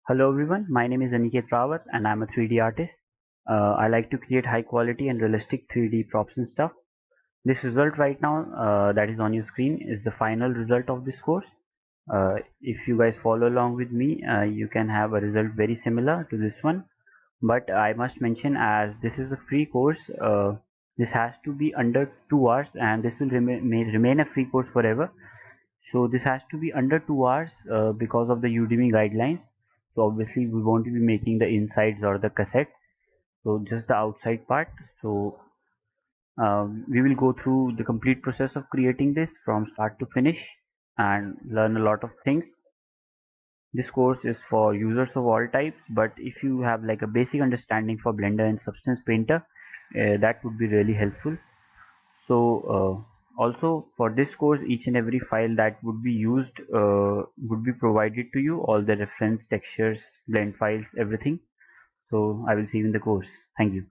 Hello everyone, my name is Aniket Rawat and I'm a 3D artist. I like to create high quality and realistic 3D props and stuff. This result right now that is on your screen is the final result of this course. If you guys follow along with me, you can have a result very similar to this one. But I must mention, as this is a free course, this has to be under 2 hours and this will may remain a free course forever. So this has to be under 2 hours because of the Udemy guidelines. So obviously we won't be making the insides or the cassette, so just the outside part. So we will go through the complete process of creating this from start to finish and learn a lot of things. This course is for users of all types, but if you have like a basic understanding for Blender and Substance Painter, that would be really helpful. So also for this course, each and every file that would be used would be provided to you, all the reference textures, blend files, everything. So I will see you in the course. Thank you.